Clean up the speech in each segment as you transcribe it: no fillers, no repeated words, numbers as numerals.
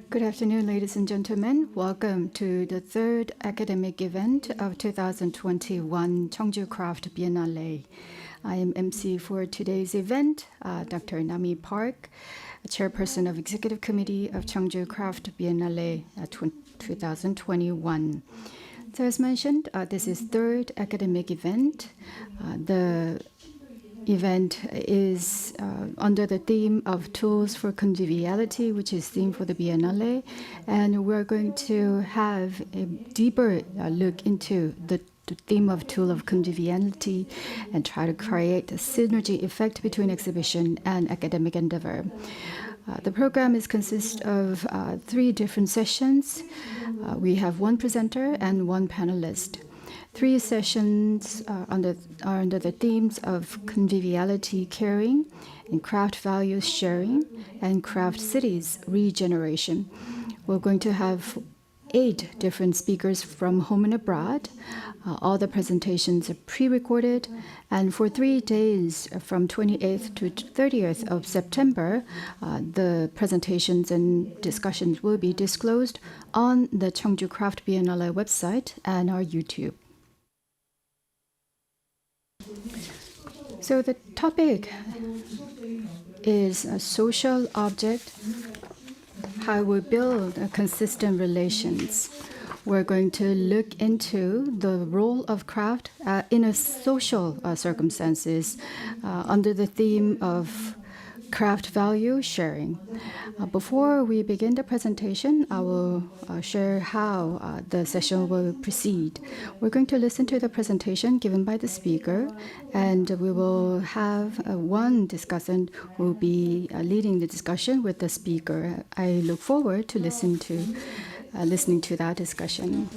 Good afternoon, ladies and gentlemen. Welcome to the third academic event of 2021 Cheongju Craft Biennale. I am MC for today's event, Dr. Nami Park, Chairperson of Executive Committee of Cheongju Craft Biennale 2021. So as mentioned, this is third academic event. The event is under the theme of Tools for Conviviality, which is theme for the Biennale. And we're going to have a deeper look into the theme of Tool of Conviviality and try to create a synergy effect between exhibition and academic endeavor. The program consists of 3 different sessions. We have 1 presenter and 1 panelist. 3 sessions are under the themes of conviviality caring, and craft values sharing, and craft cities regeneration. We're going to have 8 different speakers from home and abroad. All the presentations are pre-recorded, and for 3 days from 28th to 30th of September, the presentations and discussions will be disclosed on the Cheongju Craft Biennale website and our YouTube. So the topic is a social object, how we build consistent relations. We're going to look into the role of craft in a social circumstances under the theme of craft value sharing. Before we begin the presentation, I will share how the session will proceed. We're going to listen to the presentation given by the speaker, and we will have one discussant who will be leading the discussion with the speaker. I look forward to listening to that discussion.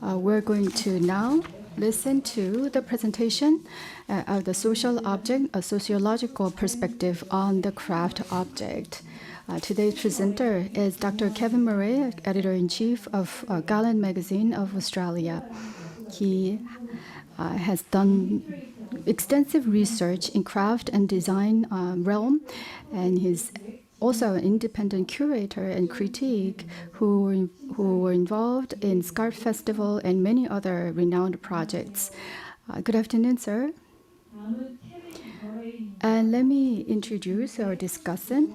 We're going to now listen to the presentation of the social object, a sociological perspective on the craft object. Today's presenter is Dr. Kevin Murray, Editor-in-Chief of Garland Magazine of Australia. He has done extensive research in craft and design realm, and he's also an independent curator and critique who were involved in Scarf Festival and many other renowned projects. Good afternoon, sir. And let me introduce our discussant,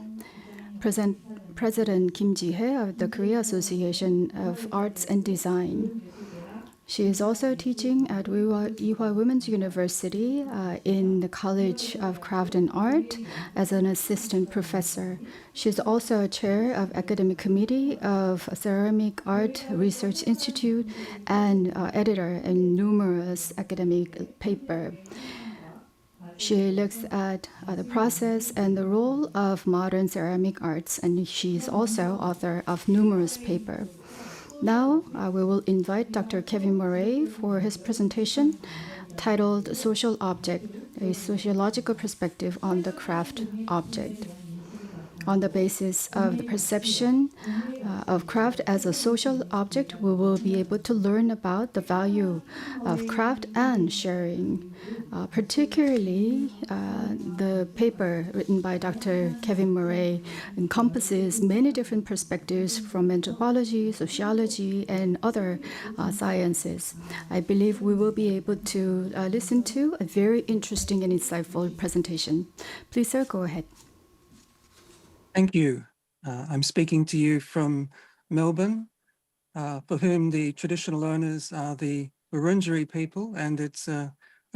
President Kim Ji-hye of the Korea Association of Arts and Design. She is also teaching at Ewha Women's University in the College of Craft and Art as an assistant professor. She's also a chair of academic committee of Ceramic Art Research Institute and editor in numerous academic papers. She looks at the process and the role of modern ceramic arts, and she is also author of numerous papers. Now, we will invite Dr. Kevin Murray for his presentation titled Social Object, a Sociological Perspective on the Craft Object. On the basis of the perception of craft as a social object, we will be able to learn about the value of craft and sharing. Particularly, the paper written by Dr. Kevin Murray encompasses many different perspectives from anthropology, sociology, and other sciences. I believe we will be able to listen to a very interesting and insightful presentation. Please, sir, go ahead. Thank you. I'm speaking to you from Melbourne, for whom the traditional owners are the Wurundjeri people, and it's a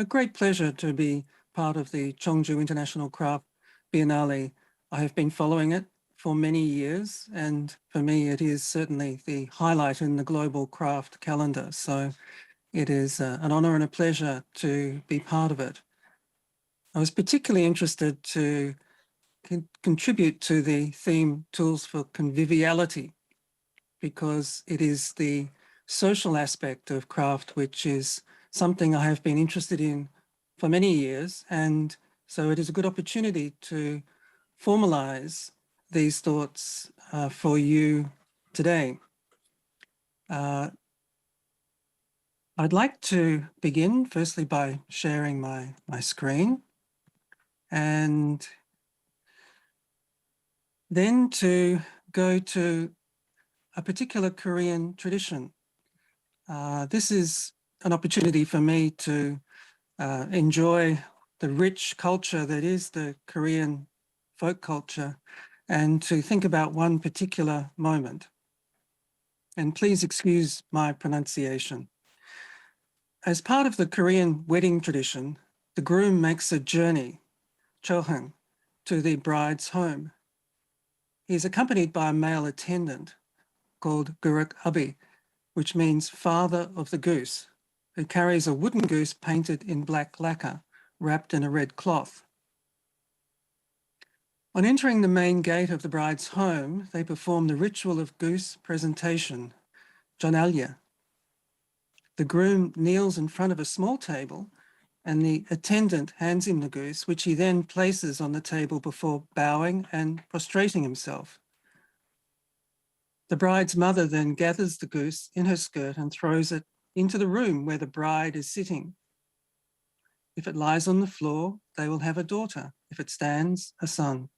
great pleasure to be part of the Cheongju International Craft Biennale. I have been following it for many years, and for me it is certainly the highlight in the global craft calendar. So it is an honor and a pleasure to be part of it. I was particularly interested to contribute to the theme Tools for Conviviality, because it is the social aspect of craft which is something I have been interested in for many years, and so it is a good opportunity to formalize these thoughts for you today. I'd like to begin firstly by sharing my screen, and then to go to a particular Korean tradition. This is an opportunity for me to enjoy the rich culture that is the Korean folk culture and to think about one particular moment. And please excuse my pronunciation. As part of the Korean wedding tradition, the groom makes a journey, chohang, to the bride's home. He is accompanied by a male attendant called guruk abi, which means father of the goose, who carries a wooden goose painted in black lacquer, wrapped in a red cloth. On entering the main gate of the bride's home, they perform the ritual of goose presentation, jonalya. The groom kneels in front of a small table and the attendant hands him the goose, which he then places on the table before bowing and prostrating himself. The bride's mother then gathers the goose in her skirt and throws it into the room where the bride is sitting. If it lies on the floor, they will have a daughter. If it stands, a son.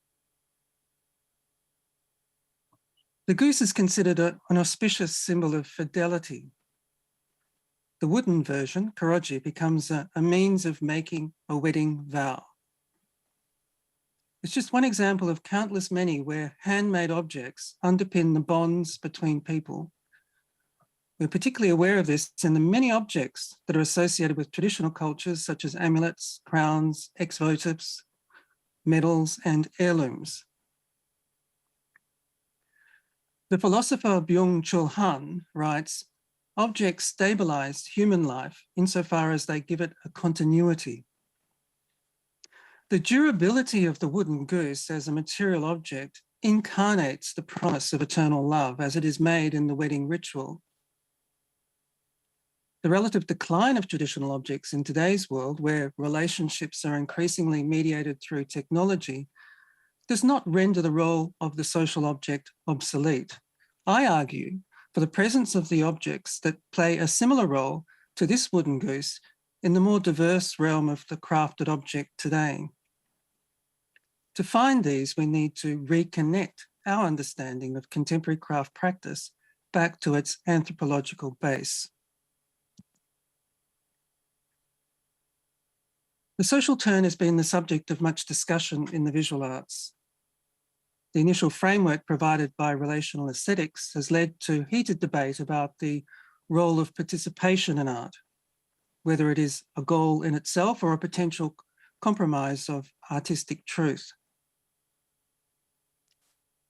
The goose is considered an auspicious symbol of fidelity. The wooden version, koroji, becomes a means of making a wedding vow. It's just one example of countless many where handmade objects underpin the bonds between people. We're particularly aware of this in the many objects that are associated with traditional cultures such as amulets, crowns, ex-votives, medals, and heirlooms. The philosopher Byung-Chul Han writes, "Objects stabilize human life insofar as they give it a continuity." The durability of the wooden goose as a material object incarnates the promise of eternal love as it is made in the wedding ritual. The relative decline of traditional objects in today's world, where relationships are increasingly mediated through technology, does not render the role of the social object obsolete. I argue for the presence of the objects that play a similar role to this wooden goose in the more diverse realm of the crafted object today. To find these, we need to reconnect our understanding of contemporary craft practice back to its anthropological base. The social turn has been the subject of much discussion in the visual arts. The initial framework provided by relational aesthetics has led to heated debate about the role of participation in art, whether it is a goal in itself or a potential compromise of artistic truth.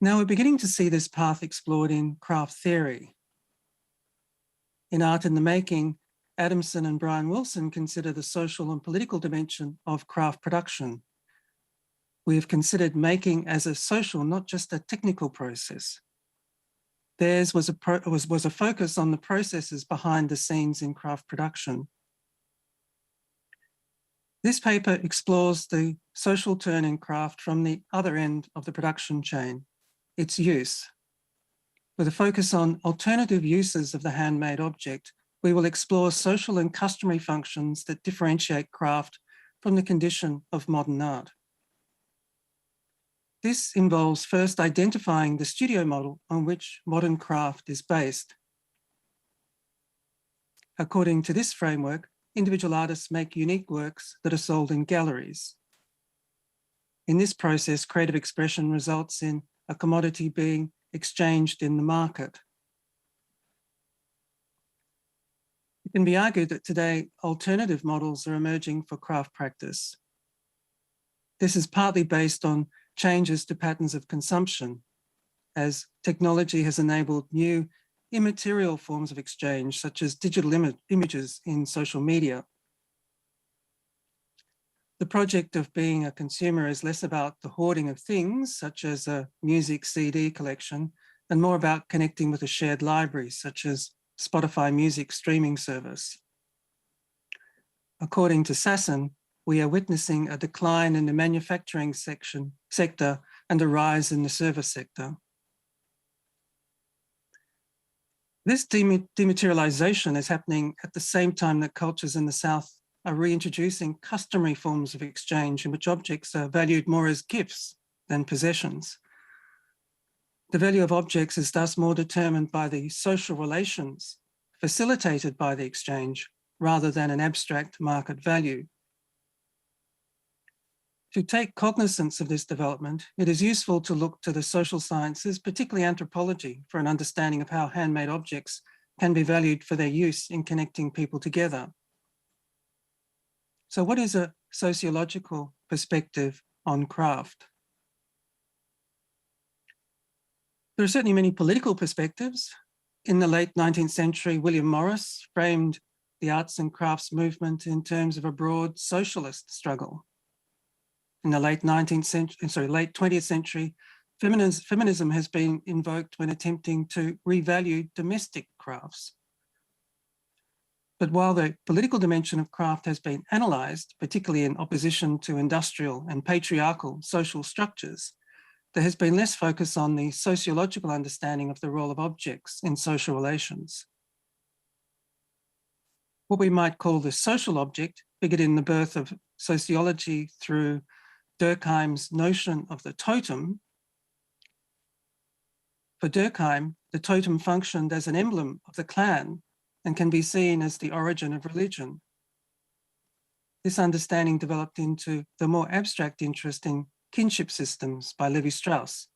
Now we're beginning to see this path explored in craft theory. In Art in the Making, Adamson and Brian Wilson consider the social and political dimension of craft production. We have considered making as a social, not just a technical process. Theirs was a focus on the processes behind the scenes in craft production. This paper explores the social turn in craft from the other end of the production chain, its use. With a focus on alternative uses of the handmade object, we will explore social and customary functions that differentiate craft from the condition of modern art. This involves first identifying the studio model on which modern craft is based. According to this framework, individual artists make unique works that are sold in galleries. In this process, creative expression results in a commodity being exchanged in the market. It can be argued that today alternative models are emerging for craft practice. This is partly based on changes to patterns of consumption, as technology has enabled new immaterial forms of exchange, such as digital images in social media. The project of being a consumer is less about the hoarding of things, such as a music CD collection, and more about connecting with a shared library, such as Spotify music streaming service. According to Sasson, we are witnessing a decline in the manufacturing sector and a rise in the service sector. This dematerialization is happening at the same time that cultures in the South are reintroducing customary forms of exchange in which objects are valued more as gifts than possessions. The value of objects is thus more determined by the social relations facilitated by the exchange rather than an abstract market value. To take cognizance of this development, it is useful to look to the social sciences, particularly anthropology, for an understanding of how handmade objects can be valued for their use in connecting people together. So what is a sociological perspective on craft? There are certainly many political perspectives. In the late 19th century, William Morris framed the arts and crafts movement in terms of a broad socialist struggle. In the late 20th century, feminism has been invoked when attempting to revalue domestic crafts. But while the political dimension of craft has been analysed, particularly in opposition to industrial and patriarchal social structures, there has been less focus on the sociological understanding of the role of objects in social relations. What we might call the social object figured in the birth of sociology through Durkheim's notion of the totem. For Durkheim, the totem functioned as an emblem of the clan and can be seen as the origin of religion. This understanding developed into the more abstract interest in kinship systems by Levi-Strauss.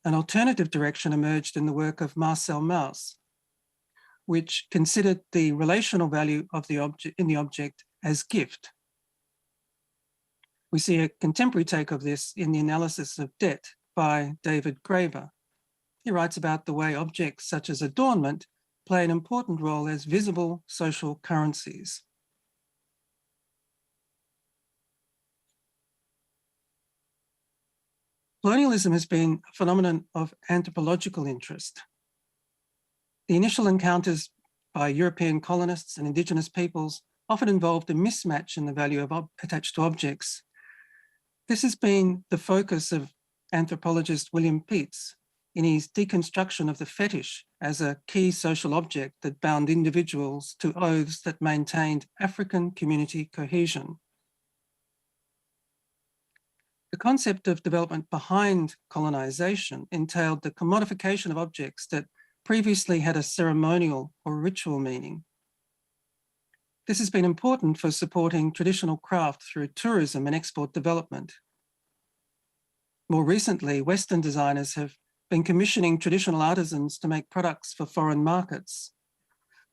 An alternative direction emerged in the work of Marcel Mauss, which considered the relational value of the object as gift. We see a contemporary take of this in the analysis of debt by David Graeber. He writes about the way objects such as adornment play an important role as visible social currencies. Colonialism has been a phenomenon of anthropological interest. The initial encounters by European colonists and indigenous peoples often involved a mismatch in the value attached to objects. This has been the focus of anthropologist William Peets in his deconstruction of the fetish as a key social object that bound individuals to oaths that maintained African community cohesion. The concept of development behind colonization entailed the commodification of objects that previously had a ceremonial or ritual meaning. This has been important for supporting traditional craft through tourism and export development. More recently, Western designers have been commissioning traditional artisans to make products for foreign markets.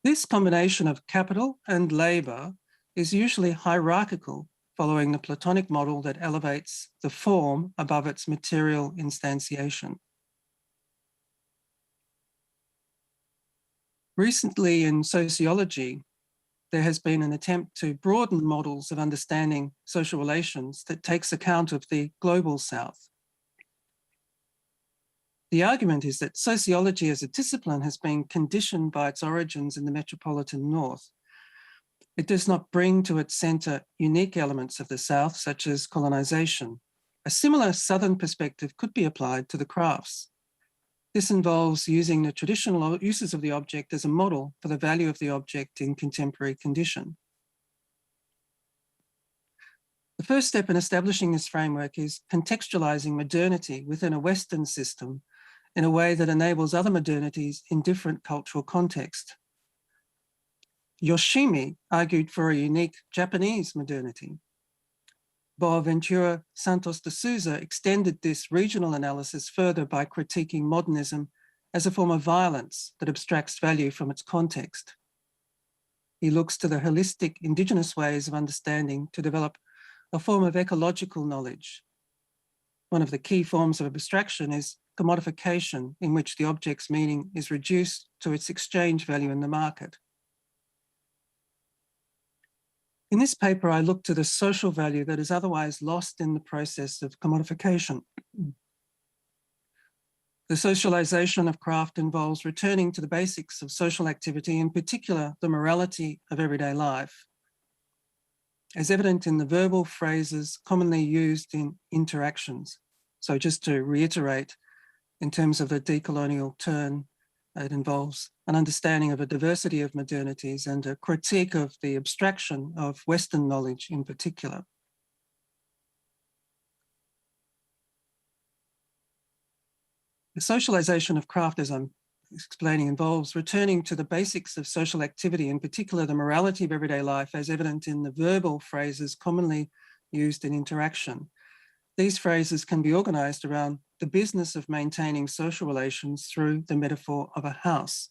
This combination of capital and labor is usually hierarchical, following the Platonic model that elevates the form above its material instantiation. Recently in sociology, there has been an attempt to broaden models of understanding social relations that takes account of the global South. The argument is that sociology as a discipline has been conditioned by its origins in the metropolitan North. It does not bring to its centre unique elements of the South, such as colonization. A similar Southern perspective could be applied to the crafts. This involves using the traditional uses of the object as a model for the value of the object in contemporary condition. The first step in establishing this framework is contextualizing modernity within a Western system in a way that enables other modernities in different cultural context. Yoshimi argued for a unique Japanese modernity. Boaventura Santos de Souza extended this regional analysis further by critiquing modernism as a form of violence that abstracts value from its context. He looks to the holistic indigenous ways of understanding to develop a form of ecological knowledge. One of the key forms of abstraction is commodification, in which the object's meaning is reduced to its exchange value in the market. In this paper, I look to the social value that is otherwise lost in the process of commodification. The socialization of craft involves returning to the basics of social activity, in particular, the morality of everyday life, as evident in the verbal phrases commonly used in interactions. So just to reiterate, in terms of the decolonial turn, it involves an understanding of a diversity of modernities and a critique of the abstraction of Western knowledge in particular. The socialization of craft, as I'm explaining, involves returning to the basics of social activity, in particular the morality of everyday life as evident in the verbal phrases commonly used in interaction. These phrases can be organized around the business of maintaining social relations through the metaphor of a house.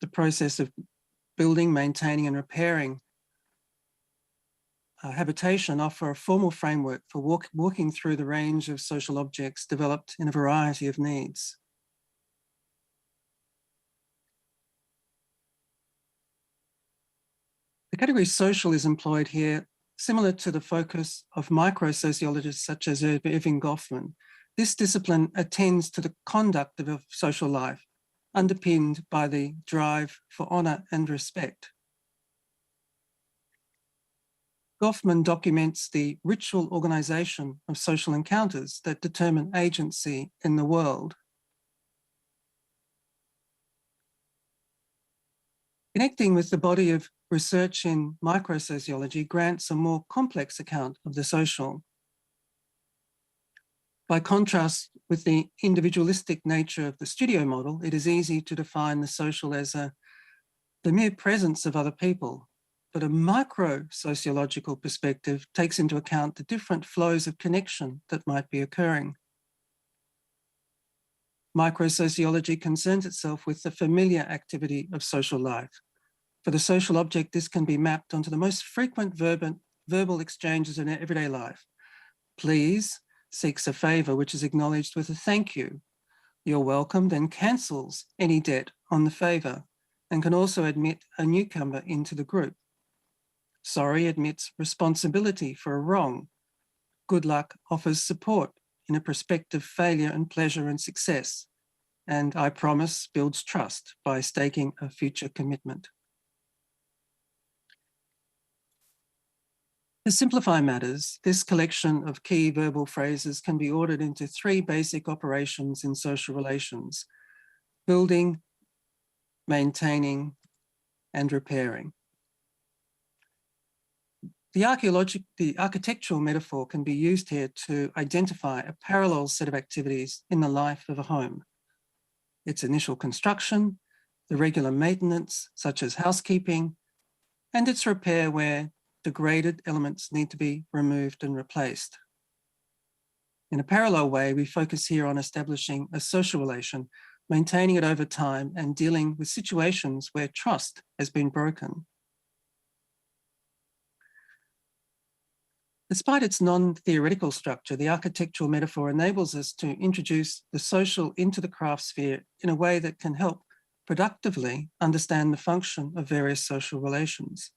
The process of building, maintaining, and repairing habitation offer a formal framework for walking through the range of social objects developed in a variety of needs. The category social is employed here, similar to the focus of micro-sociologists such as Irving Goffman. This discipline attends to the conduct of social life, underpinned by the drive for honour and respect. Goffman documents the ritual organisation of social encounters that determine agency in the world. Connecting with the body of research in microsociology grants a more complex account of the social. By contrast with the individualistic nature of the studio model, it is easy to define the social as the mere presence of other people, but a micro-sociological perspective takes into account the different flows of connection that might be occurring. Micro-sociology concerns itself with the familiar activity of social life. For the social object, this can be mapped onto the most frequent verbal exchanges in everyday life. Please seeks a favour which is acknowledged with a thank you. You're welcome then cancels any debt on the favour and can also admit a newcomer into the group. Sorry admits responsibility for a wrong. Good luck offers support in a prospective failure and pleasure and success. And I promise builds trust by staking a future commitment. To simplify matters, this collection of key verbal phrases can be ordered into three basic operations in social relations: building, maintaining, and repairing. The architectural metaphor can be used here to identify a parallel set of activities in the life of a home. Its initial construction, the regular maintenance, such as housekeeping, and its repair where degraded elements need to be removed and replaced. In a parallel way, we focus here on establishing a social relation, maintaining it over time, and dealing with situations where trust has been broken. Despite its non-theoretical structure, the architectural metaphor enables us to introduce the social into the craft sphere in a way that can help productively understand the function of various social relations.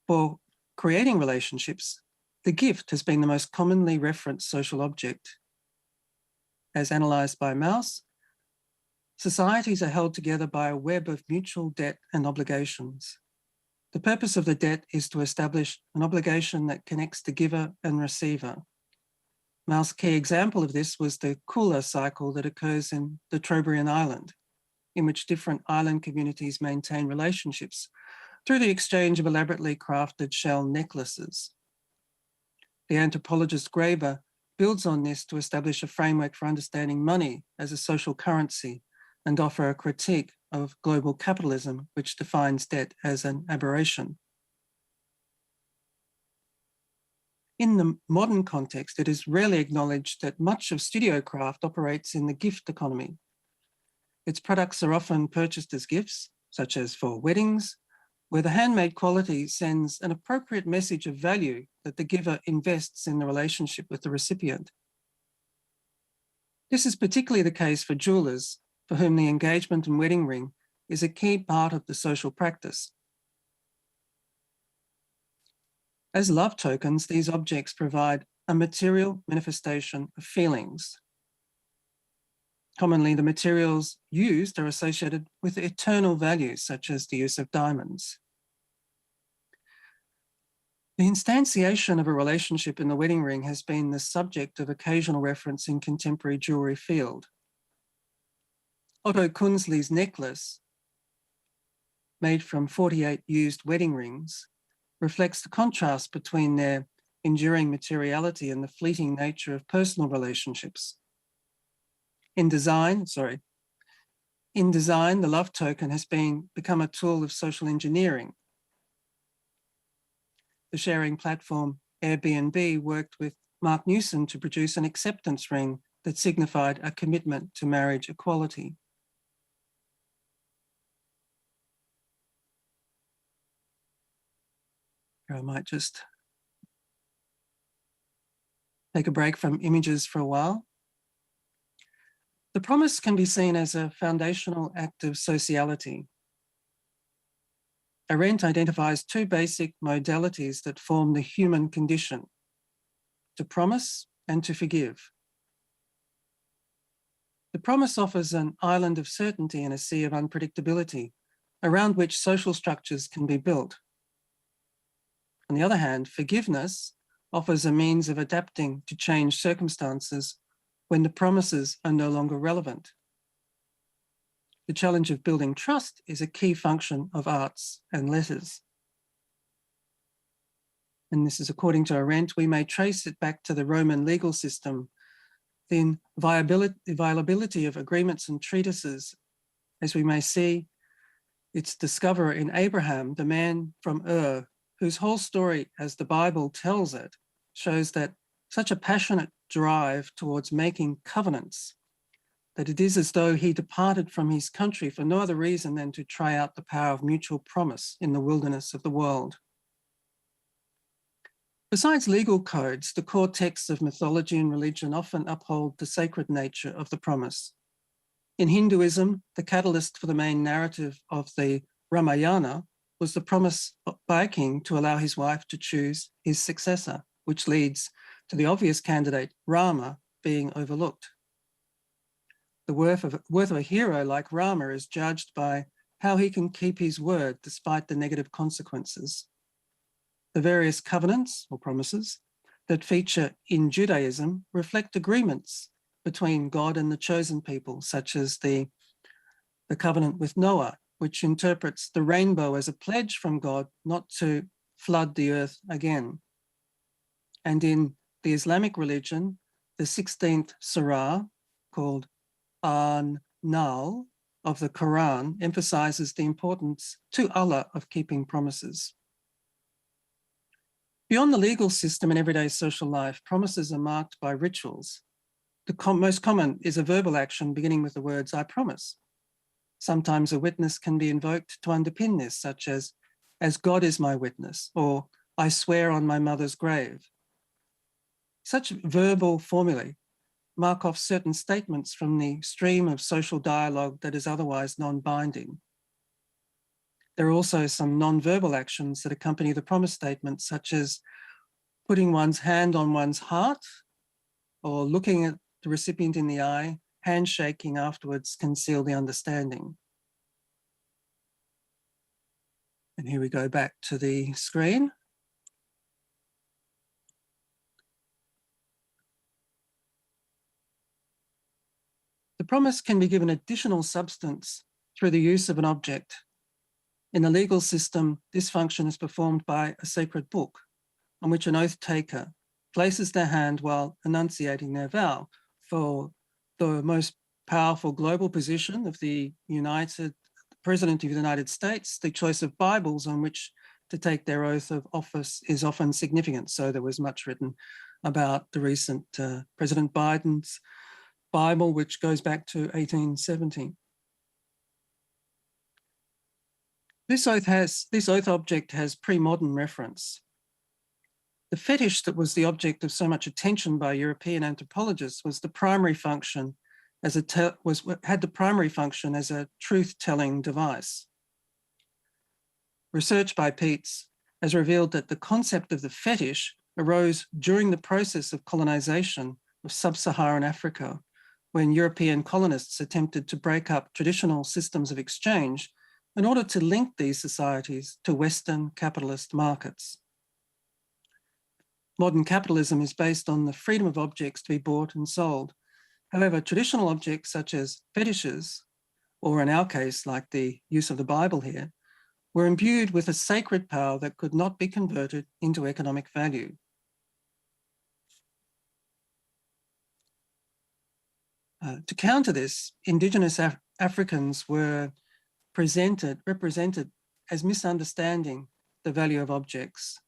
For creating relationships, the gift has been the most commonly referenced social object. As analysed by Mauss, societies are held together by a web of mutual debt and obligations. The purpose of the debt is to establish an obligation that connects the giver and receiver. Mauss' key example of this was the Kula cycle that occurs in the Trobriand island, in which different island communities maintain relationships through the exchange of elaborately crafted shell necklaces. The anthropologist Graeber builds on this to establish a framework for understanding money as a social currency and offer a critique of global capitalism, which defines debt as an aberration. In the modern context, it is rarely acknowledged that much of studio craft operates in the gift economy. Its products are often purchased as gifts, such as for weddings, where the handmade quality sends an appropriate message of value that the giver invests in the relationship with the recipient. This is particularly the case for jewellers, for whom the engagement and wedding ring is a key part of the social practice. As love tokens, these objects provide a material manifestation of feelings. Commonly, the materials used are associated with eternal values, such as the use of diamonds. The instantiation of a relationship in the wedding ring has been the subject of occasional reference in contemporary jewellery field. Otto Kunzli's necklace, made from 48 used wedding rings, reflects the contrast between their enduring materiality and the fleeting nature of personal relationships. In design, the love token has become a tool of social engineering. The sharing platform Airbnb worked with Mark Newson to produce an acceptance ring that signified a commitment to marriage equality. I might just take a break from images for a while. The promise can be seen as a foundational act of sociality. Arendt identifies two basic modalities that form the human condition: to promise and to forgive. The promise offers an island of certainty in a sea of unpredictability, around which social structures can be built. On the other hand, forgiveness offers a means of adapting to changed circumstances when the promises are no longer relevant. The challenge of building trust is a key function of arts and letters. And this is according to Arendt. We may trace it back to the Roman legal system, the inviolability of agreements and treatises, as we may see its discoverer in Abraham, the man from Ur, whose whole story, as the Bible tells it, shows that such a passionate drive towards making covenants that it is as though he departed from his country for no other reason than to try out the power of mutual promise in the wilderness of the world. Besides legal codes, the core texts of mythology and religion often uphold the sacred nature of the promise. In Hinduism, the catalyst for the main narrative of the Ramayana was the promise by a king to allow his wife to choose his successor, which leads to the obvious candidate, Rama, being overlooked. The worth of a hero like Rama is judged by how he can keep his word despite the negative consequences. The various covenants or promises that feature in Judaism reflect agreements between God and the chosen people, such as the covenant with Noah, which interprets the rainbow as a pledge from God not to flood the earth again. And in the Islamic religion, the 16th surah, called An-Nahl of the Quran, emphasizes the importance to Allah of keeping promises. Beyond the legal system and everyday social life, promises are marked by rituals. The most common is a verbal action beginning with the words, "I promise." Sometimes a witness can be invoked to underpin this, such as God is my witness, or "I swear on my mother's grave." Such verbal formulae mark off certain statements from the stream of social dialogue that is otherwise non-binding. There are also some non-verbal actions that accompany the promise statement, such as putting one's hand on one's heart or looking at the recipient in the eye. Handshaking afterwards can seal the understanding. And here we go back to the screen. The promise can be given additional substance through the use of an object. In the legal system, this function is performed by a sacred book on which an oath taker places their hand while enunciating their vow. For the most powerful global position of the President of the United States, the choice of Bibles on which to take their oath of office is often significant. So there was much written about the recent President Biden's Bible, which goes back to 1870. This oath object has pre-modern reference. The fetish that was the object of so much attention by European anthropologists was the primary function had the primary function as a truth-telling device. Research by Peets has revealed that the concept of the fetish arose during the process of colonization of sub-Saharan Africa, when European colonists attempted to break up traditional systems of exchange in order to link these societies to Western capitalist markets. Modern capitalism is based on the freedom of objects to be bought and sold. However, traditional objects such as fetishes, or in our case, like the use of the Bible here, were imbued with a sacred power that could not be converted into economic value. To counter this, Indigenous Africans were represented as misunderstanding the value of objects.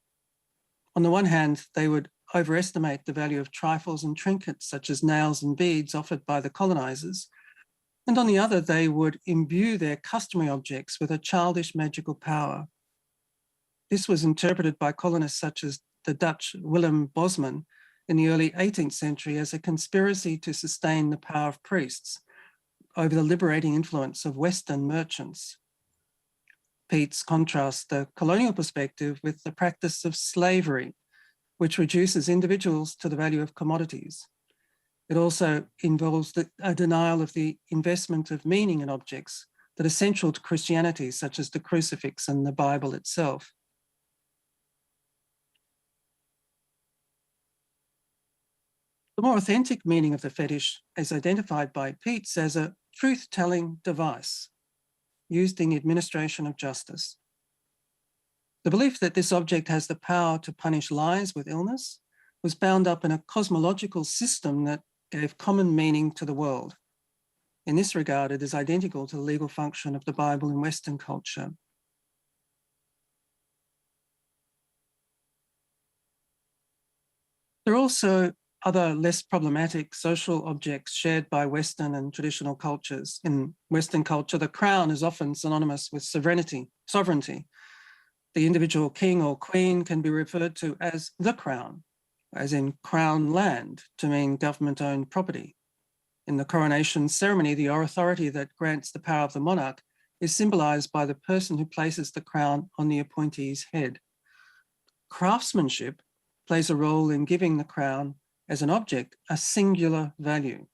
On the one hand, they would overestimate the value of trifles and trinkets such as nails and beads offered by the colonizers, and on the other, they would imbue their customary objects with a childish magical power. This was interpreted by colonists such as the Dutch Willem Bosman in the early 18th century as a conspiracy to sustain the power of priests over the liberating influence of Western merchants. Peets contrasts the colonial perspective with the practice of slavery, which reduces individuals to the value of commodities. It also involves a denial of the investment of meaning in objects that are central to Christianity, such as the crucifix and the Bible itself. The more authentic meaning of the fetish is identified by Peets as a truth-telling device used in the administration of justice. The belief that this object has the power to punish lies with illness was bound up in a cosmological system that gave common meaning to the world. In this regard, it is identical to the legal function of the Bible in Western culture. There are also other less problematic social objects shared by Western and traditional cultures. In Western culture, the crown is often synonymous with sovereignty. The individual king or queen can be referred to as the crown, as in crown land, to mean government-owned property. In the coronation ceremony, the authority that grants the power of the monarch is symbolized by the person who places the crown on the appointee's head. Craftsmanship plays a role in giving the crown as an object a singular value.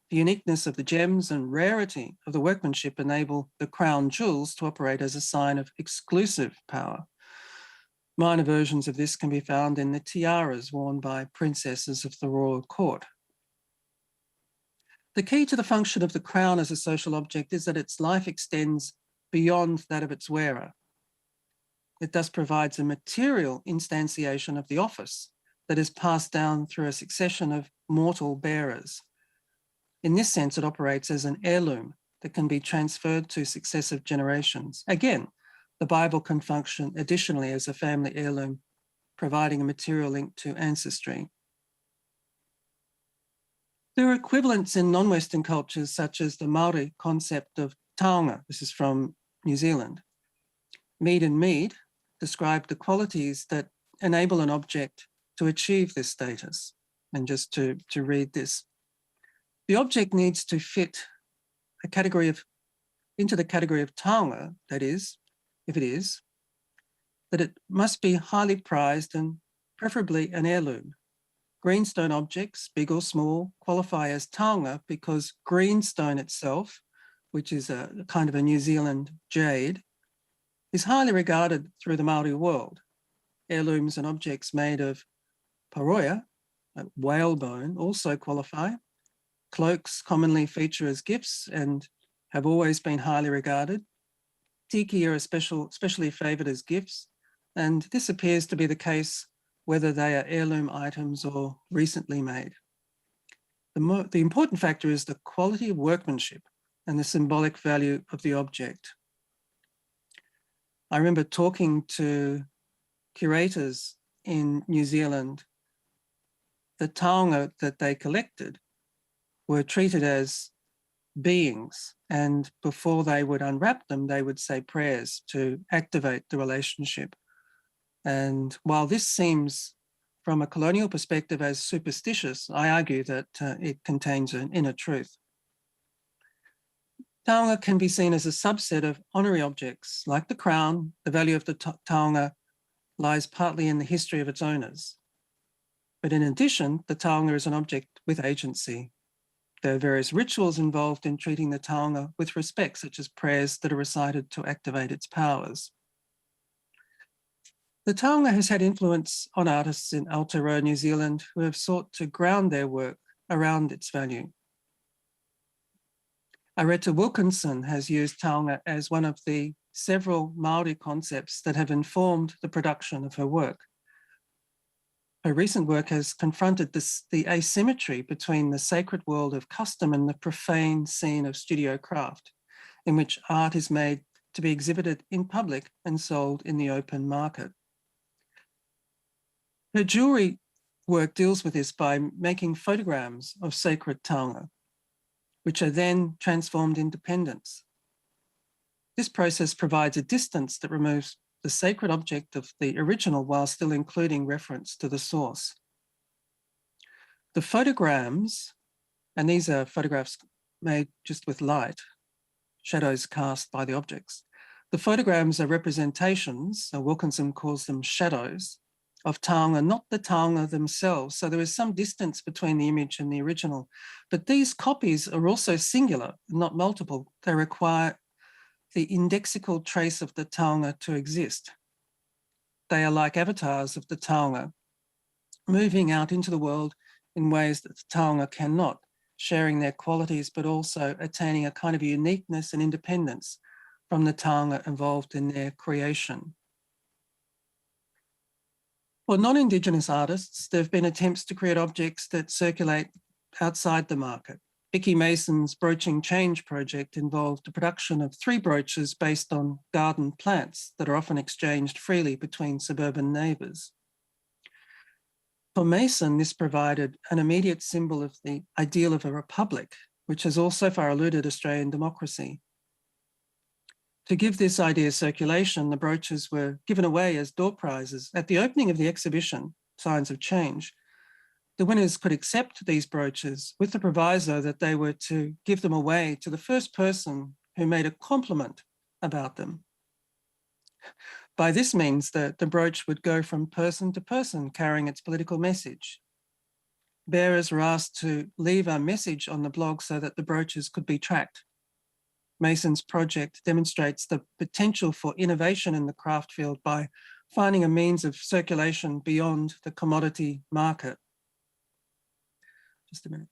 The uniqueness of the gems and rarity of the workmanship enable the crown jewels to operate as a sign of exclusive power. Minor versions of this can be found in the tiaras worn by princesses of the royal court. The key to the function of the crown as a social object is that its life extends beyond that of its wearer. It thus provides a material instantiation of the office that is passed down through a succession of mortal bearers. In this sense, it operates as an heirloom that can be transferred to successive generations. Again, the Bible can function additionally as a family heirloom, providing a material link to ancestry. There are equivalents in non-Western cultures, such as the Maori concept of Tanga. This is from New Zealand. Mead and Mead describe the qualities that enable an object to achieve this status. And just to read this, the object needs to fit into the category of Tanga, that is, if it is, that it must be highly prized and preferably an heirloom. Greenstone objects, big or small, qualify as Tanga because greenstone itself, which is a kind of a New Zealand jade, is highly regarded through the Maori world. Heirlooms and objects made of paroia, whalebone, also qualify. Cloaks commonly feature as gifts and have always been highly regarded. Tiki are especially favoured as gifts, and this appears to be the case whether they are heirloom items or recently made. The important factor is the quality of workmanship and the symbolic value of the object. I remember talking to curators in New Zealand. The taonga that they collected were treated as beings, and before they would unwrap them, they would say prayers to activate the relationship. And while this seems, from a colonial perspective, as superstitious, I argue that it contains an inner truth. Taonga can be seen as a subset of honorary objects. Like the crown, the value of the taonga lies partly in the history of its owners. But in addition, the taonga is an object with agency. There are various rituals involved in treating the taonga with respect, such as prayers that are recited to activate its powers. The taonga has had influence on artists in Aotearoa, New Zealand, who have sought to ground their work around its value. Lorena Wilkinson has used taonga as one of the several Māori concepts that have informed the production of her work. Her recent work has confronted the asymmetry between the sacred world of custom and the profane scene of studio craft, in which art is made to be exhibited in public and sold in the open market. Her jewelry work deals with this by making photograms of sacred Tanga, which are then transformed into pendants. This process provides a distance that removes the sacred object of the original while still including reference to the source. The photograms, and these are photographs made just with light, shadows cast by the objects. The photograms are representations, so Wilkinson calls them shadows, of Tanga, not the Tanga themselves. So there is some distance between the image and the original. But these copies are also singular, not multiple. They require the indexical trace of the Tanga to exist. They are like avatars of the Tanga, moving out into the world in ways that the Tanga cannot, sharing their qualities, but also attaining a kind of uniqueness and independence from the Tanga involved in their creation. For non-Indigenous artists, there have been attempts to create objects that circulate outside the market. Vicki Mason's Broaching Change project involved the production of 3 brooches based on garden plants that are often exchanged freely between suburban neighbours. For Mason, this provided an immediate symbol of the ideal of a republic, which has also far eluded Australian democracy. To give this idea circulation, the brooches were given away as door prizes. At the opening of the exhibition, Signs of Change, the winners could accept these brooches with the proviso that they were to give them away to the first person who made a compliment about them. By this means, the brooch would go from person to person, carrying its political message. Bearers were asked to leave a message on the blog so that the brooches could be tracked. Mason's project demonstrates the potential for innovation in the craft field by finding a means of circulation beyond the commodity market. Just a minute.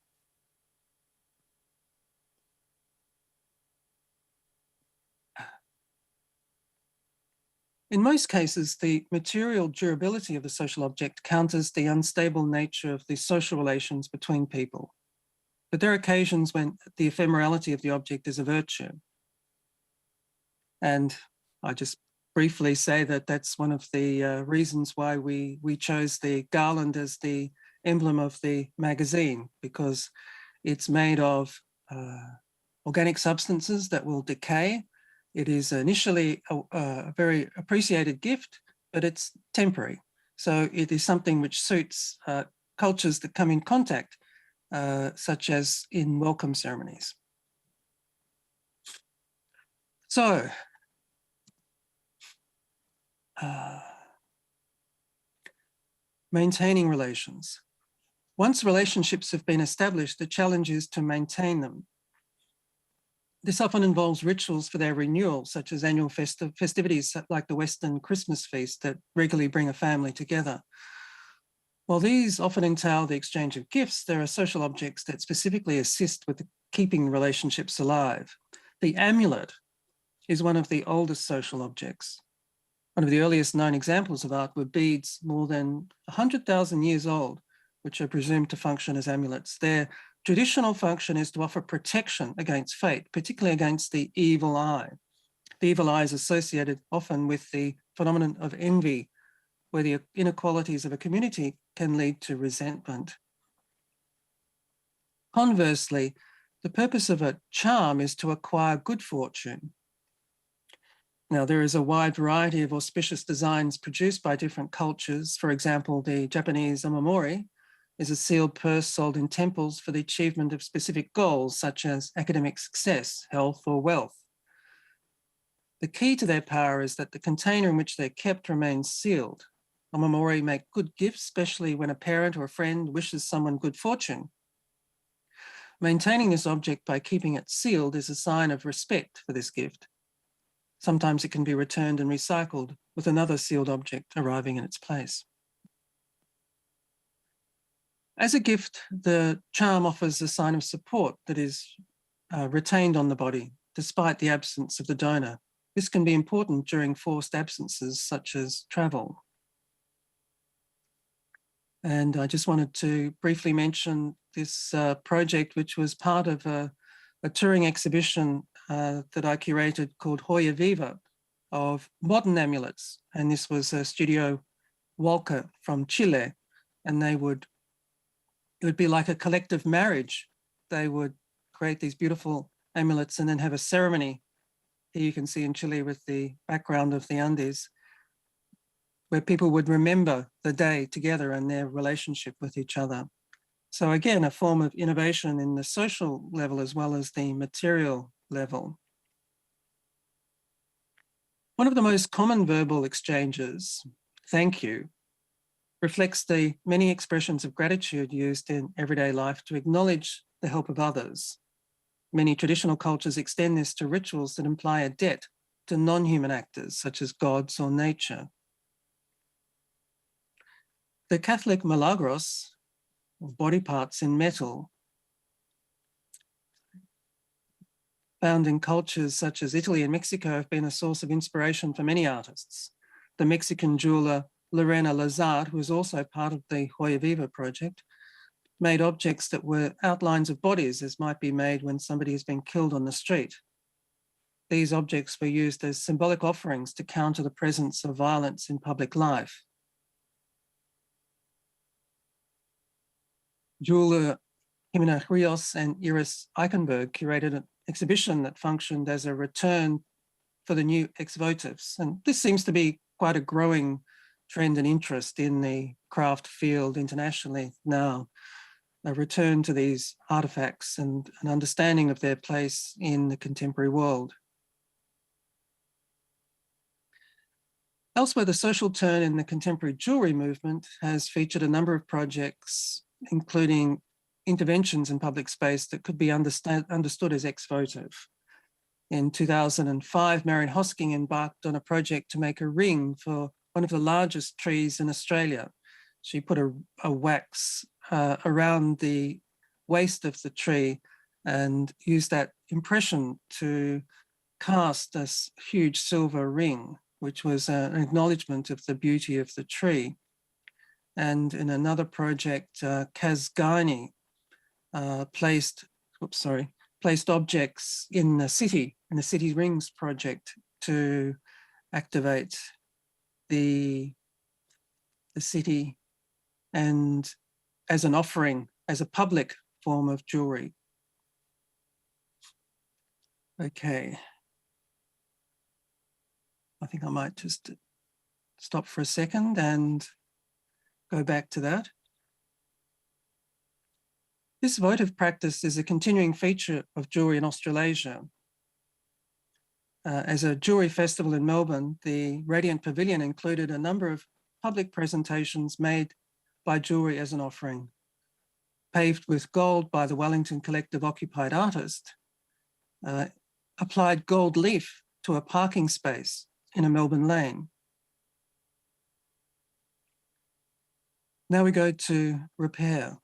In most cases, the material durability of the social object counters the unstable nature of the social relations between people. But there are occasions when the ephemerality of the object is a virtue. And I just briefly say that that's one of the reasons why we chose the garland as the emblem of the magazine, because it's made of organic substances that will decay. It is initially a very appreciated gift, but it's temporary. So it is something which suits cultures that come in contact, such as in welcome ceremonies. So, maintaining relations. Once relationships have been established, the challenge is to maintain them. This often involves rituals for their renewal, such as annual festivities like the Western Christmas feast that regularly bring a family together. While these often entail the exchange of gifts, there are social objects that specifically assist with keeping relationships alive. The amulet is one of the oldest social objects. One of the earliest known examples of art were beads more than 100,000 years old, which are presumed to function as amulets. Their traditional function is to offer protection against fate, particularly against the evil eye. The evil eye is associated often with the phenomenon of envy, where the inequalities of a community can lead to resentment. Conversely, the purpose of a charm is to acquire good fortune. Now, there is a wide variety of auspicious designs produced by different cultures. For example, the Japanese omamori is a sealed purse sold in temples for the achievement of specific goals, such as academic success, health, or wealth. The key to their power is that the container in which they're kept remains sealed. Omamori make good gifts, especially when a parent or a friend wishes someone good fortune. Maintaining this object by keeping it sealed is a sign of respect for this gift. Sometimes it can be returned and recycled, with another sealed object arriving in its place. As a gift, the charm offers a sign of support that is retained on the body, despite the absence of the donor. This can be important during forced absences, such as travel. And I just wanted to briefly mention this project, which was part of a touring exhibition that I curated called Viva of modern amulets. And this was Studio Walker from Chile. And it would be like a collective marriage. They would create these beautiful amulets and then have a ceremony. Here you can see in Chile with the background of the Andes, where people would remember the day together and their relationship with each other. So again, a form of innovation in the social level as well as the material level. One of the most common verbal exchanges, thank you, reflects the many expressions of gratitude used in everyday life to acknowledge the help of others. Many traditional cultures extend this to rituals that imply a debt to non-human actors, such as gods or nature. The Catholic milagros, or body parts in metal, found in cultures such as Italy and Mexico, have been a source of inspiration for many artists. The Mexican jeweler Lorena Lizard, who is also part of the Hoya Viva project, made objects that were outlines of bodies, as might be made when somebody has been killed on the street. These objects were used as symbolic offerings to counter the presence of violence in public life. Jeweler Jimena Rios and Iris Eichenberg curated an exhibition that functioned as a return for the new ex-votives. And this seems to be quite a growing trend and interest in the craft field internationally now, a return to these artifacts and an understanding of their place in the contemporary world. Elsewhere, the social turn in the contemporary jewelry movement has featured a number of projects, including interventions in public space that could be understood as ex-votive. In 2005, Marion Hosking embarked on a project to make a ring for one of the largest trees in Australia. She put a wax around the waist of the tree and used that impression to cast this huge silver ring, which was an acknowledgement of the beauty of the tree. And in another project, Kaz Gaini placed objects in the city rings project to activate the city and as an offering, as a public form of jewelry. Okay. I think I might just stop for a second and go back to that. This votive practice is a continuing feature of jewelry in Australasia. As a jewelry festival in Melbourne, the Radiant Pavilion included a number of public presentations made by jewelry as an offering. Paved with gold by the Wellington Collective occupied artist, applied gold leaf to a parking space in a Melbourne lane. Now we go to repair.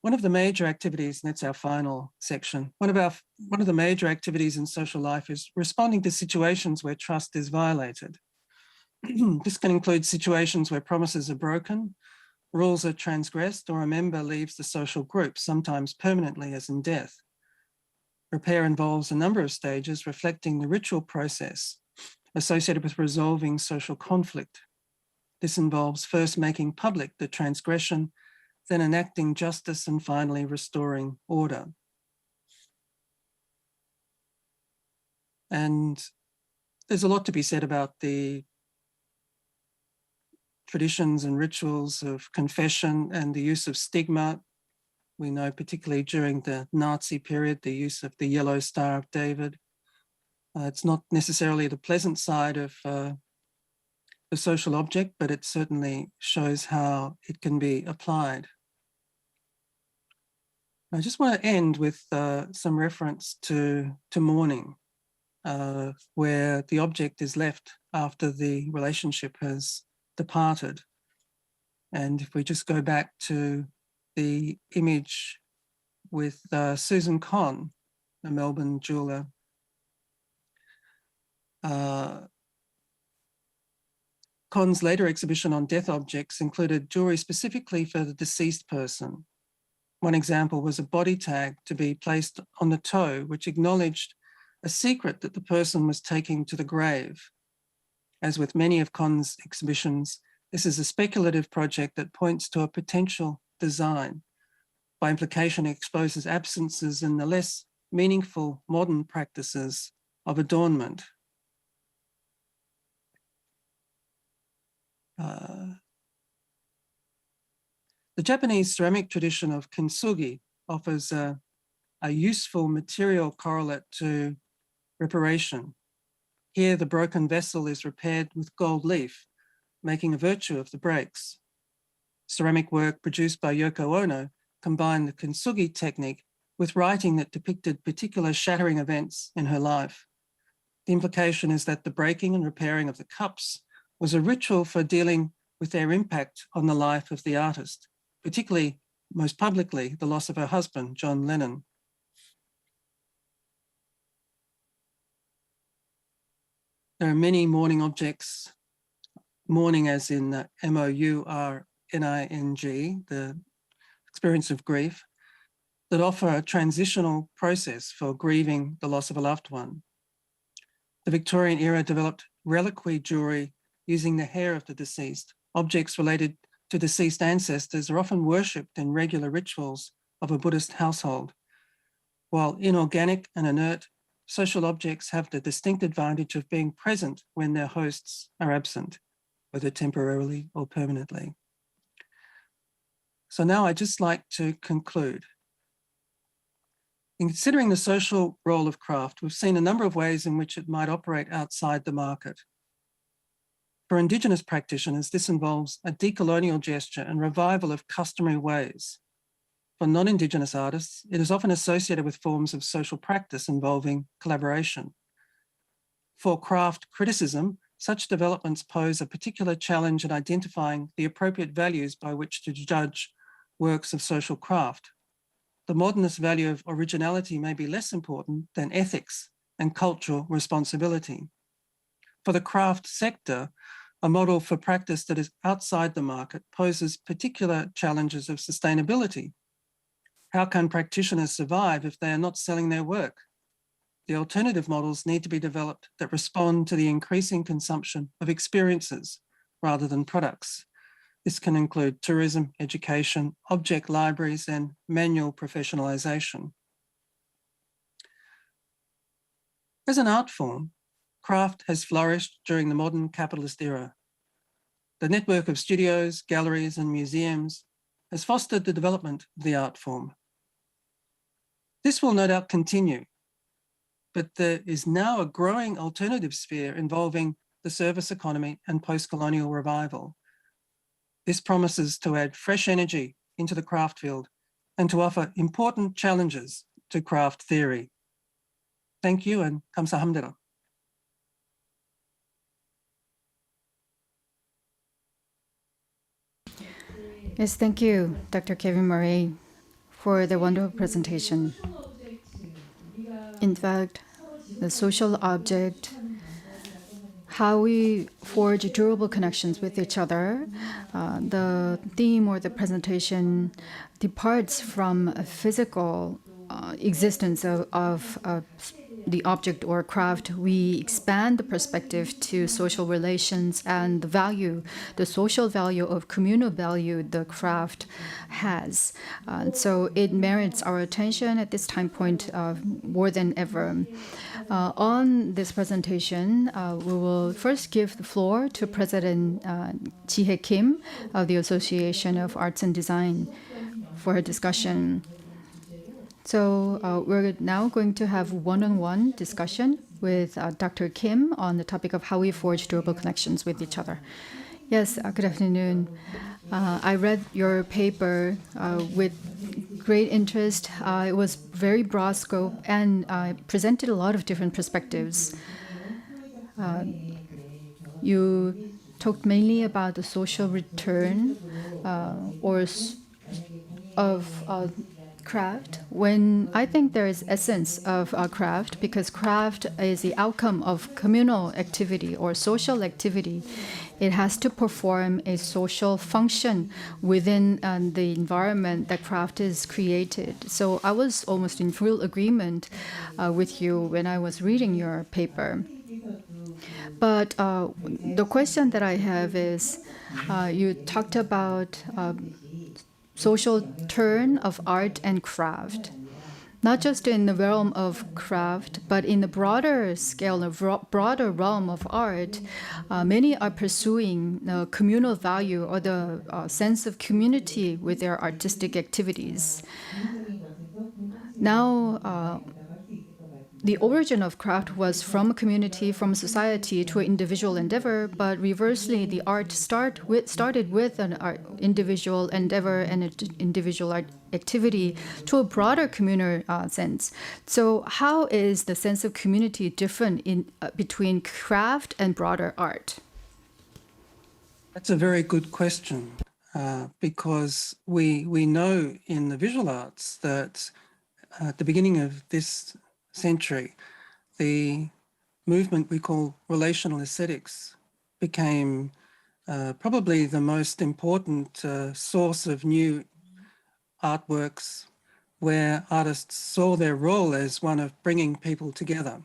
One of the major activities, and that's our final section, one of the major activities in social life is responding to situations where trust is violated. This can include situations where promises are broken, rules are transgressed, or a member leaves the social group, sometimes permanently as in death. Repair involves a number of stages reflecting the ritual process associated with resolving social conflict. This involves first making public the transgression, then enacting justice, and finally restoring order. And there's a lot to be said about the traditions and rituals of confession and the use of stigma. We know particularly during the Nazi period, the use of the yellow Star of David. It's not necessarily the pleasant side of the social object, but it certainly shows how it can be applied. I just want to end with some reference to mourning, where the object is left after the relationship has departed. And if we just go back to the image with Susan Conn, a Melbourne jeweler, Kon's later exhibition on death objects included jewelry specifically for the deceased person. One example was a body tag to be placed on the toe, which acknowledged a secret that the person was taking to the grave. As with many of Kon's exhibitions, this is a speculative project that points to a potential design. By implication, it exposes absences in the less meaningful modern practices of adornment. The Japanese ceramic tradition of Konsugi offers a useful material correlate to reparation. Here, the broken vessel is repaired with gold leaf, making a virtue of the breaks. Ceramic work produced by Yoko Ono combined the Konsugi technique with writing that depicted particular shattering events in her life. The implication is that the breaking and repairing of the cups was a ritual for dealing with their impact on the life of the artist, particularly, most publicly, the loss of her husband, John Lennon. There are many mourning objects, mourning as in M-O-U-R-N-I-N-G, the experience of grief, that offer a transitional process for grieving the loss of a loved one. The Victorian era developed reliquary jewelry using the hair of the deceased. Objects related to deceased ancestors are often worshipped in regular rituals of a Buddhist household. While inorganic and inert, social objects have the distinct advantage of being present when their hosts are absent, whether temporarily or permanently. So now I'd just like to conclude. In considering the social role of craft, we've seen a number of ways in which it might operate outside the market. For Indigenous practitioners, this involves a decolonial gesture and revival of customary ways. For non-Indigenous artists, it is often associated with forms of social practice involving collaboration. For craft criticism, such developments pose a particular challenge in identifying the appropriate values by which to judge works of social craft. The modernist value of originality may be less important than ethics and cultural responsibility. For the craft sector, a model for practice that is outside the market poses particular challenges of sustainability. How can practitioners survive if they are not selling their work? The alternative models need to be developed that respond to the increasing consumption of experiences rather than products. This can include tourism, education, object libraries, and manual professionalization. As an art form, craft has flourished during the modern capitalist era. The network of studios, galleries, and museums has fostered the development of the art form. This will no doubt continue, but there is now a growing alternative sphere involving the service economy and post-colonial revival. This promises to add fresh energy into the craft field and to offer important challenges to craft theory. Thank you and 감사합니다. Yes, thank you, Dr. Kevin Murray, for the wonderful presentation. In fact, the social object, how we forge durable connections with each other, the theme or the presentation departs from a physical existence of the object or craft. We expand the perspective to social relations and the value, the social value of communal value the craft has. So it merits our attention at this time point more than ever. On this presentation, we will first give the floor to President Ji-hye Kim of the Association of Arts and Design for a discussion. So we're now going to have one-on-one discussion with Dr. Kim on the topic of how we forge durable connections with each other. Yes, good afternoon. I read your paper with great interest. It was very broad scope and presented a lot of different perspectives. You talked mainly about the social return craft, when I think there is essence of craft, because craft is the outcome of communal activity or social activity, it has to perform a social function within the environment that craft is created. So I was almost in full agreement with you when I was reading your paper. But the question that I have is, you talked about social turn of art and craft, not just in the realm of craft, but in the broader scale, the broader realm of art. Many are pursuing the communal value or the sense of community with their artistic activities. Now, the origin of craft was from a community, from society to an individual endeavor, but reversely, the art started with an individual endeavor and an individual art activity to a broader communal sense. So, how is the sense of community different between craft and broader art? That's a very good question, because we know in the visual arts that at the beginning of this century, the movement we call relational aesthetics became probably the most important source of new artworks where artists saw their role as one of bringing people together.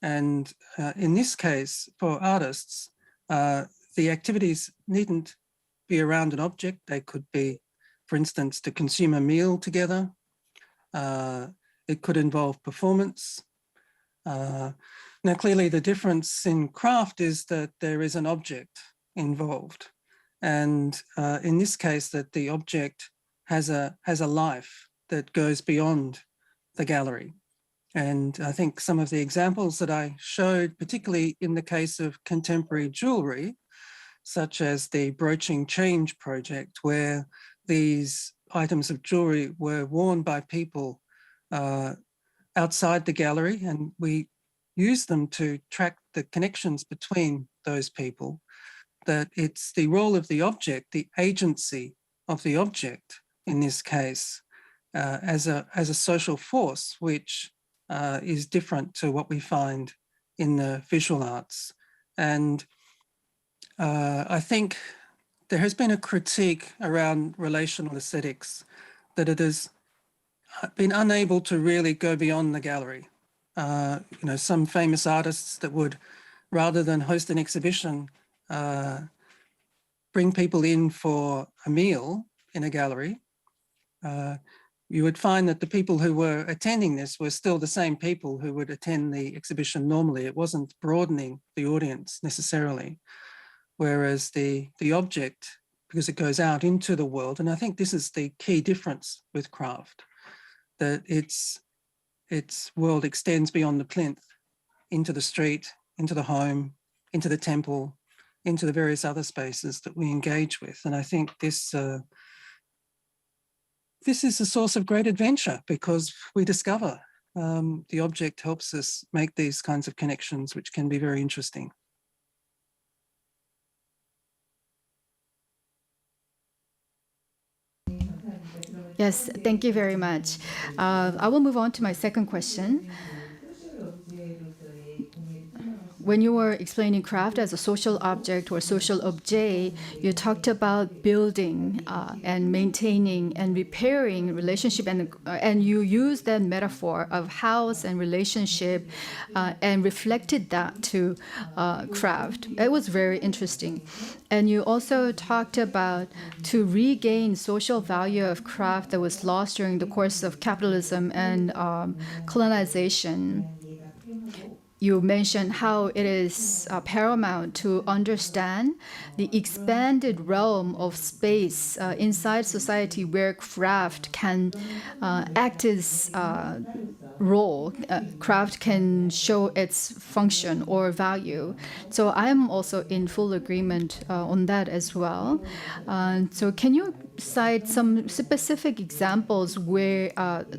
And in this case, for artists, the activities needn't be around an object. They could be, for instance, to consume a meal together. It could involve performance. Now, clearly the difference in craft is that there is an object involved. And in this case, that the object has a life that goes beyond the gallery. And I think some of the examples that I showed, particularly in the case of contemporary jewelry, such as the Broaching Change project, where these items of jewelry were worn by people outside the gallery, and we use them to track the connections between those people, that it's the role of the object, the agency of the object in this case, as a social force, which is different to what we find in the visual arts. And I think there has been a critique around relational aesthetics that it has been unable to really go beyond the gallery. Some famous artists that would, rather than host an exhibition, bring people in for a meal in a gallery, you would find that the people who were attending this were still the same people who would attend the exhibition normally. It wasn't broadening the audience necessarily, whereas the object, because it goes out into the world, and I think this is the key difference with craft, that its world extends beyond the plinth into the street, into the home, into the temple, into the various other spaces that we engage with. And I think this is a source of great adventure, because we discover the object helps us make these kinds of connections, which can be very interesting. Yes, thank you very much. I will move on to my second question. When you were explaining craft as a social object or social objet, you talked about building and maintaining and repairing relationship, and you used that metaphor of house and relationship and reflected that to craft. It was very interesting. And you also talked about to regain social value of craft that was lost during the course of capitalism and colonization. You mentioned how it is paramount to understand the expanded realm of space inside society where craft can act its role. Craft can show its function or value. So I'm also in full agreement on that as well. So can you cite some specific examples where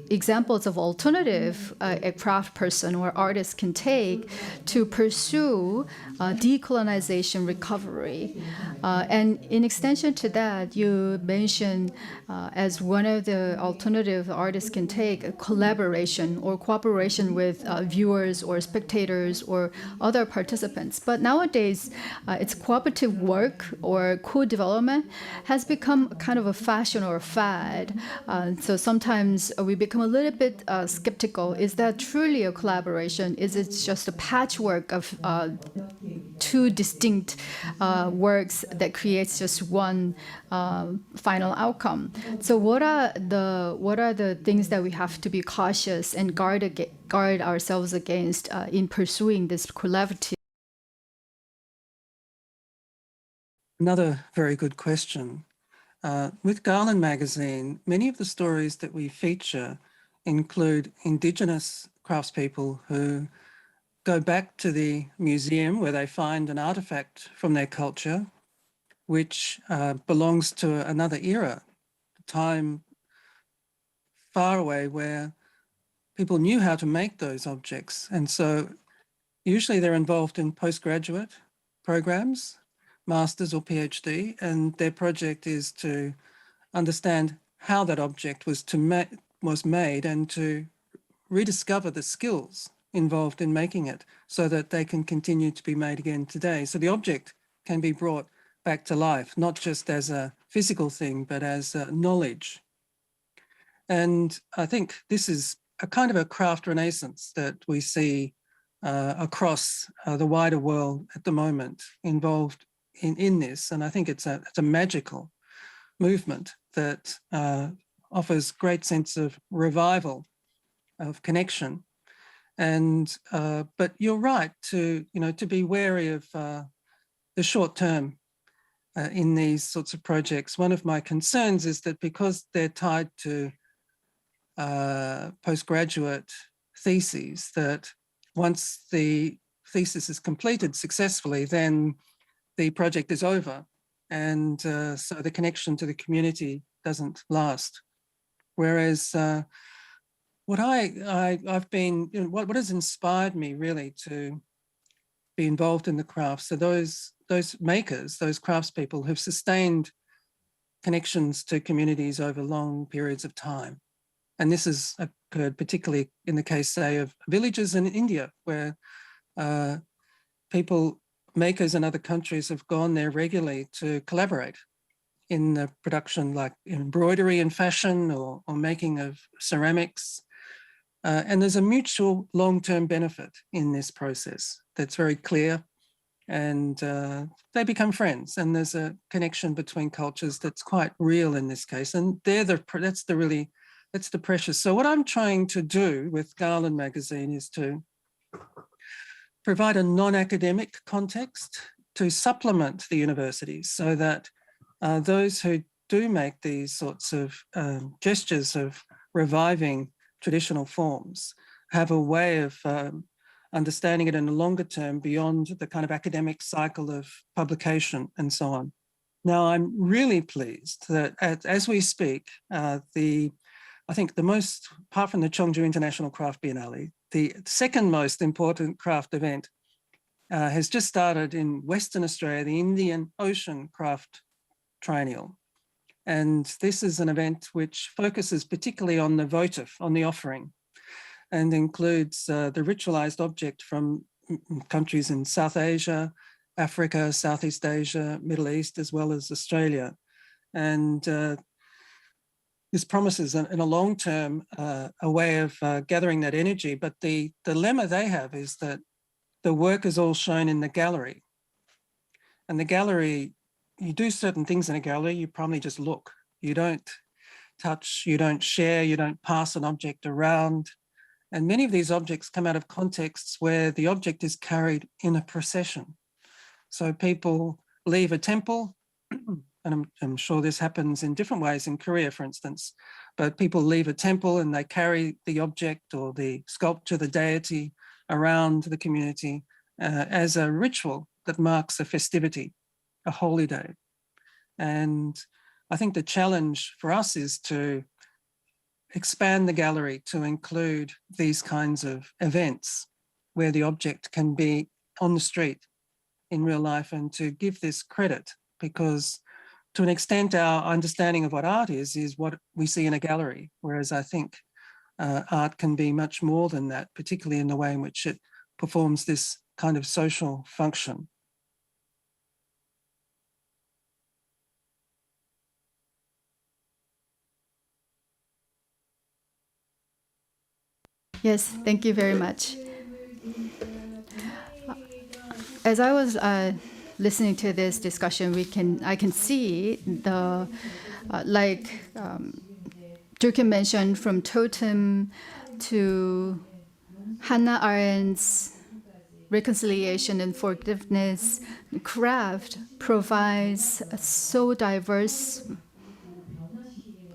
examples of alternative a craft person or artist can take to pursue decolonization recovery. And in extension to that, you mentioned as one of the alternative artists can take a collaboration or cooperation with viewers or spectators or other participants. But nowadays, it's cooperative work or co-development has become kind of a fashion or a fad. So sometimes we become a little bit skeptical. Is that truly a collaboration? Is it just a patchwork of two distinct works that creates just one final outcome? So what are the things that we have to be cautious and guard ourselves against in pursuing this collaborative? Another very good question. With Garland Magazine, many of the stories that we feature include Indigenous craftspeople who go back to the museum where they find an artifact from their culture, which belongs to another era, time far away where people knew how to make those objects. And so usually they're involved in postgraduate programs, master's or PhD, and their project is to understand how that object was made and to rediscover the skills involved in making it so that they can continue to be made again today. So the object can be brought back to life, not just as a physical thing, but as knowledge. And I think this is a kind of a craft renaissance that we see across the wider world at the moment involved in this. And I think it's a magical movement that offers great sense of revival, of connection. And but you're right to be wary of the short term in these sorts of projects. One of my concerns is that because they're tied to postgraduate theses, that once the thesis is completed successfully, then the project is over. And so the connection to the community doesn't last. Whereas what I've been, what has inspired me really to be involved in the crafts are those makers, those craftspeople who've sustained connections to communities over long periods of time. And this has occurred particularly in the case, say, of villages in India, where makers in other countries have gone there regularly to collaborate in the production, like embroidery and fashion or making of ceramics. And there's a mutual long-term benefit in this process that's very clear. And they become friends, and there's a connection between cultures that's quite real in this case. And that's the precious. So what I'm trying to do with Garland Magazine is to provide a non-academic context to supplement the universities so that those who do make these sorts of gestures of reviving traditional forms have a way of understanding it in the longer term beyond the kind of academic cycle of publication and so on. Now, I'm really pleased that as we speak, I think the most, apart from the Cheongju International Craft Biennale, the second most important craft event has just started in Western Australia, the Indian Ocean Craft Triennial. And this is an event which focuses particularly on the votive, on the offering, and includes the ritualized object from countries in South Asia, Africa, Southeast Asia, Middle East, as well as Australia. And this promises in a long term a way of gathering that energy. But the dilemma they have is that the work is all shown in the gallery. And the gallery, you do certain things in a gallery, you probably just look. You don't touch, you don't share, you don't pass an object around. And many of these objects come out of contexts where the object is carried in a procession. So people leave a temple, and I'm sure this happens in different ways in Korea, for instance, but people leave a temple and they carry the object or the sculpture, the deity, around the community as a ritual that marks a festivity, a holy day. And I think the challenge for us is to expand the gallery to include these kinds of events where the object can be on the street in real life, and to give this credit, because to an extent our understanding of what art is what we see in a gallery, whereas I think art can be much more than that, particularly in the way in which it performs this kind of social function. Yes, thank you very much. As I was listening to this discussion, I can see the Durkin mentioned, from totem to Hannah Arendt's reconciliation and forgiveness. Craft provides so diverse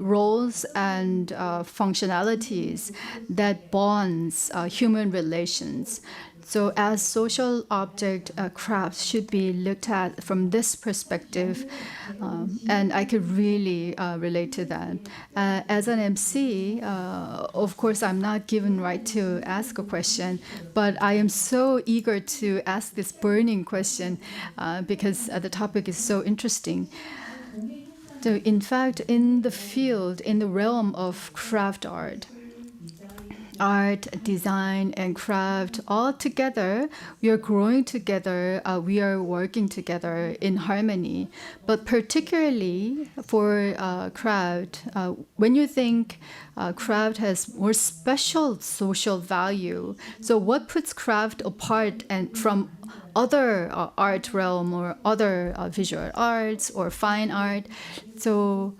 roles and functionalities that bonds human relations. So as social object, craft should be looked at from this perspective, and I could really relate to that. As an MC, of course, I'm not given right to ask a question, but I am so eager to ask this burning question because the topic is so interesting. So in fact, in the field, in the realm of craft art, design, and craft, all together, we are growing together, we are working together in harmony. But particularly for craft, when you think craft has more special social value, so what puts craft apart and from other art realm or other visual arts or fine art? So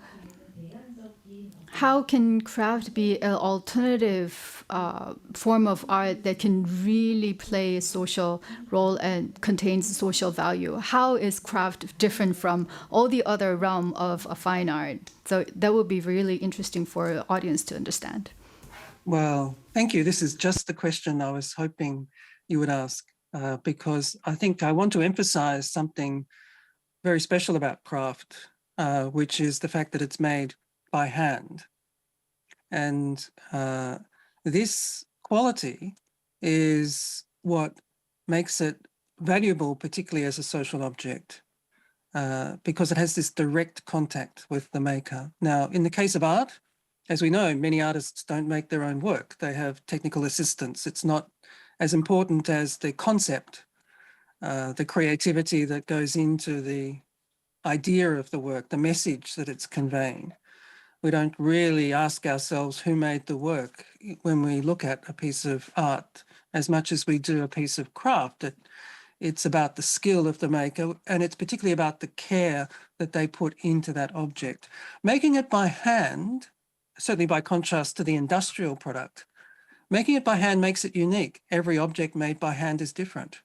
how can craft be an alternative form of art that can really play a social role and contains social value? How is craft different from all the other realm of fine art? So that would be really interesting for the audience to understand. Well, thank you. This is just the question I was hoping you would ask, because I think I want to emphasize something very special about craft, which is the fact that it's made by hand. And this quality is what makes it valuable, particularly as a social object, because it has this direct contact with the maker. Now, in the case of art, as we know, many artists don't make their own work. They have technical assistance. It's not as important as the concept, the creativity that goes into the idea of the work, the message that it's conveying. We don't really ask ourselves who made the work when we look at a piece of art as much as we do a piece of craft. It's about the skill of the maker, and it's particularly about the care that they put into that object. Making it by hand, certainly by contrast to the industrial product, making it by hand makes it unique. Every object made by hand is different.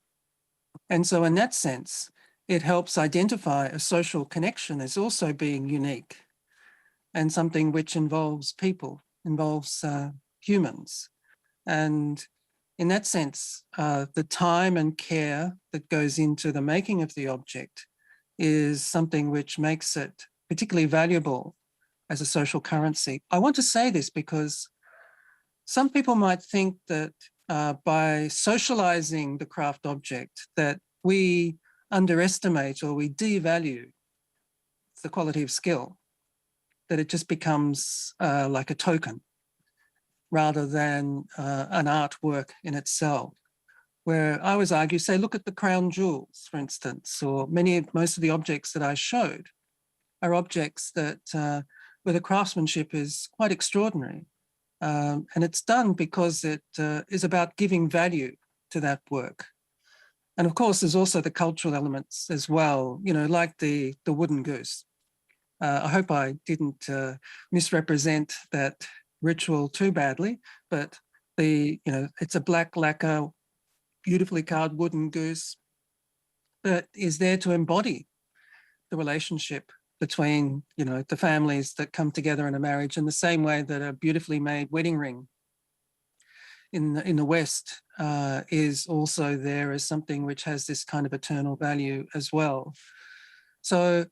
And so in that sense, it helps identify a social connection as also being unique and something which involves people, involves humans. And in that sense, the time and care that goes into the making of the object is something which makes it particularly valuable as a social currency. I want to say this because some people might think that by socializing the craft object, that we underestimate or we devalue the quality of skill, that it just becomes like a token rather than an artwork in itself. Where I always argue, say, look at the crown jewels, for instance, or most of the objects that I showed are objects that where the craftsmanship is quite extraordinary. And it's done because it is about giving value to that work. And of course, there's also the cultural elements as well, you know, like the wooden goose. I hope I didn't misrepresent that ritual too badly, but it's a black lacquer, beautifully carved wooden goose that is there to embody the relationship between, you know, the families that come together in a marriage, in the same way that a beautifully made wedding ring in the West is also there as something which has this kind of eternal value as well. So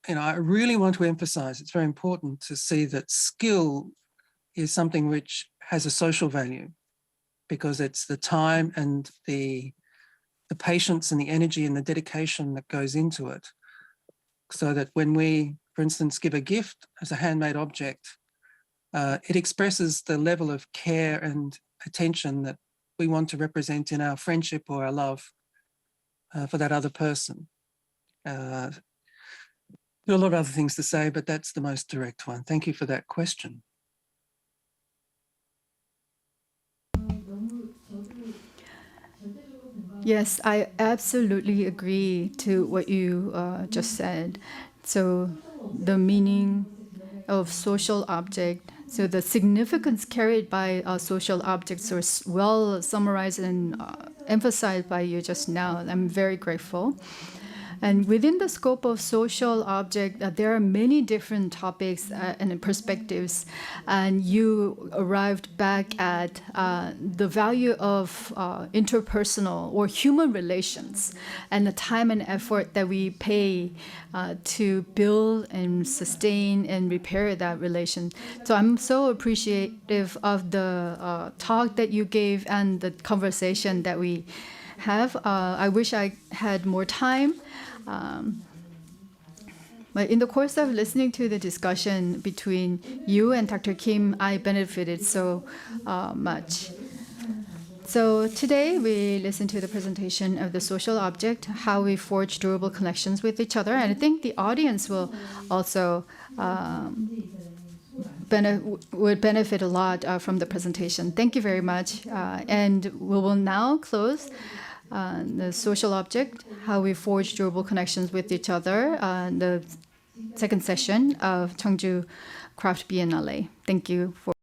I really want to emphasize, it's very important to see that skill is something which has a social value, because it's the time and the patience and the energy and the dedication that goes into it. So that when we, for instance, give a gift as a handmade object, it expresses the level of care and attention that we want to represent in our friendship or our love for that other person. There are a lot of other things to say, but that's the most direct one. Thank you for that question. Yes, I absolutely agree to what you just said. So the meaning of social object, so the significance carried by social objects are well summarized and emphasized by you just now. I'm very grateful. And within the scope of social object, there are many different topics and perspectives. And you arrived back at the value of interpersonal or human relations and the time and effort that we pay to build and sustain and repair that relation. So I'm so appreciative of the talk that you gave and the conversation that we have. I wish I had more time. But in the course of listening to the discussion between you and Dr. Kim, I benefited so much. So today we listened to the presentation of the social object, how we forge durable connections with each other. And I think the audience will also would benefit a lot from the presentation. Thank you very much. And we will now close the social object, how we forge durable connections with each other, the second session of Cheongju Craft Biennale. Thank you for